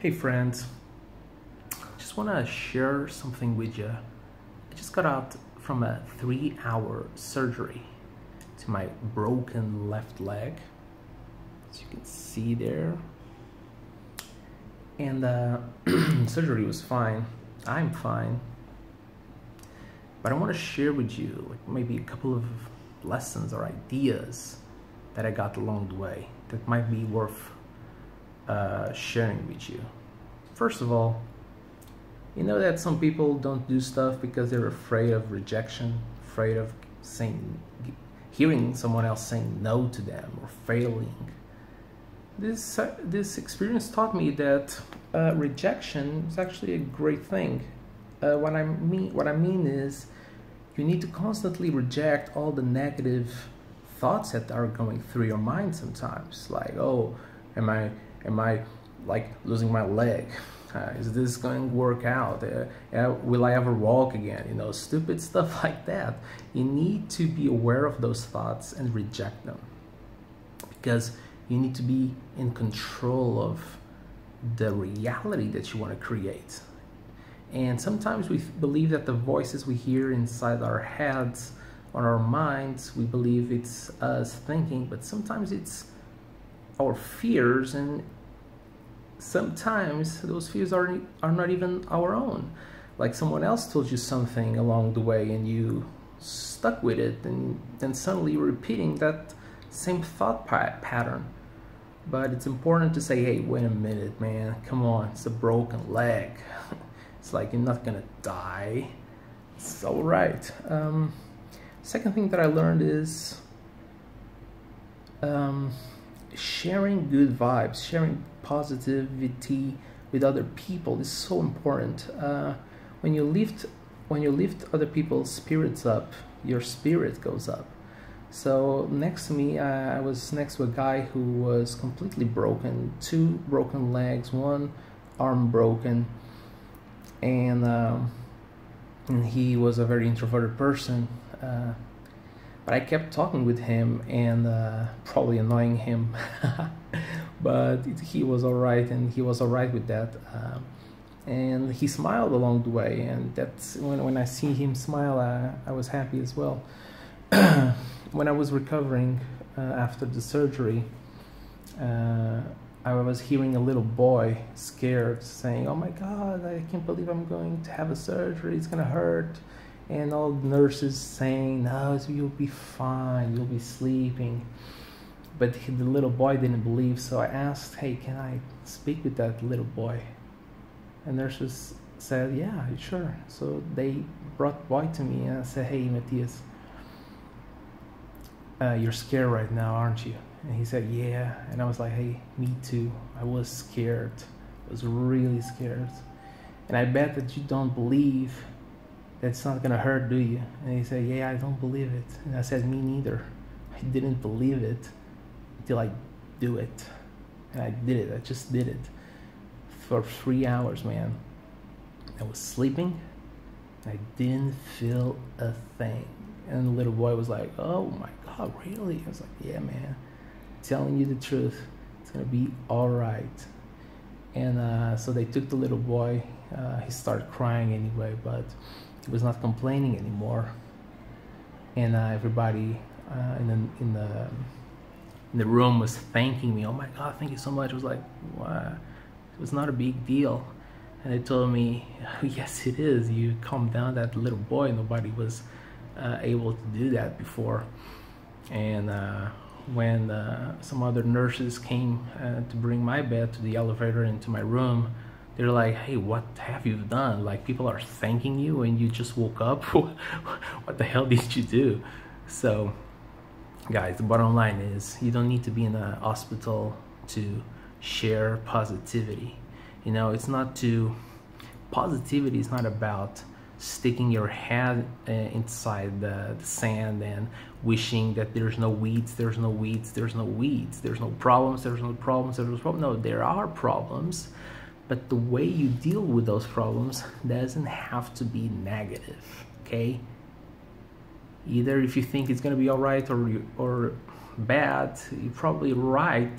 Hey friends, just want to share something with you. I just got out from a 3-hour surgery to my broken left leg, as you can see there. And surgery was fine. I'm fine. But I want to share with you maybe a couple of lessons or ideas that I got along the way that might be worth sharing with you. First of all, you know that some people don't do stuff because they're afraid of rejection, afraid of hearing someone else saying no to them or failing. This experience taught me that rejection is actually a great thing. What I mean is, you need to constantly reject all the negative thoughts that are going through your mind sometimes. Like, oh, am I like losing my leg? Is this going to work out? Will I ever walk again? You know, stupid stuff like that. You need to be aware of those thoughts and reject them, because you need to be in control of the reality that you want to create. And sometimes we believe that the voices we hear inside our heads or our minds, we believe it's us thinking, but sometimes it's our fears, and sometimes those fears are not even our own. Like someone else told you something along the way and you stuck with it, and then suddenly you're repeating that same thought pattern. But it's important to say, hey, wait a minute, man, come on, it's a broken leg. It's like you're not gonna die. It's all right. Second thing that I learned is sharing good vibes, sharing positivity with other people is so important. When you lift other people's spirits up, your spirit goes up. So next to me, I was next to a guy who was completely broken, 2 broken legs, 1 arm broken, and he was a very introverted person. But I kept talking with him and probably annoying him, but he was all right, and he was all right with that. And he smiled along the way, and that's when I see him smile, I was happy as well. When I was recovering after the surgery, I was hearing a little boy scared saying, "Oh my God, I can't believe I'm going to have a surgery, it's gonna hurt." And all the nurses saying, "No, you'll be fine, you'll be sleeping." But the little boy didn't believe, so I asked, "Hey, can I speak with that little boy?" And nurses said, "Yeah, sure." So they brought the boy to me, and I said, "Hey, Matthias, you're scared right now, aren't you?" And he said, "Yeah." And I was like, "Hey, me too. I was scared. I was really scared. And I bet that you don't believe that it's not gonna hurt, do you?" And he said, "Yeah, I don't believe it." And I said, "Me neither. I didn't believe it until I do it." And I did it. I just did it for 3 hours, man. I was sleeping. I didn't feel a thing. And the little boy was like, "Oh my God, really?" I was like, "Yeah, man, telling you the truth, it's gonna be all right." And so they took the little boy. He started crying anyway, but he was not complaining anymore. And everybody in the room was thanking me. "Oh my God, thank you so much." I was like, "Wow, it was not a big deal." And they told me, "Yes, it is. You calmed down that little boy. Nobody was able to do that before." And when some other nurses came to bring my bed to the elevator into my room, they're like, "Hey, what have you done? Like, people are thanking you and you just woke up. What the hell did you do?" So guys, the bottom line is, you don't need to be in a hospital to share positivity. You know, positivity is not about sticking your head inside the sand and wishing that there's no weeds, there's no weeds, there's no weeds, there's no problems, there's no problems, there's no problems. No, there are problems, but the way you deal with those problems doesn't have to be negative, okay? Either if you think it's gonna be all right or bad, you're probably right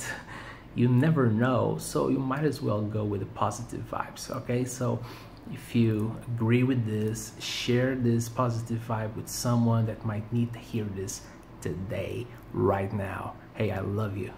You never know, so you might as well go with the positive vibes. Okay, so if you agree with this, share this positive vibe with someone that might need to hear this today, right now. Hey, I love you.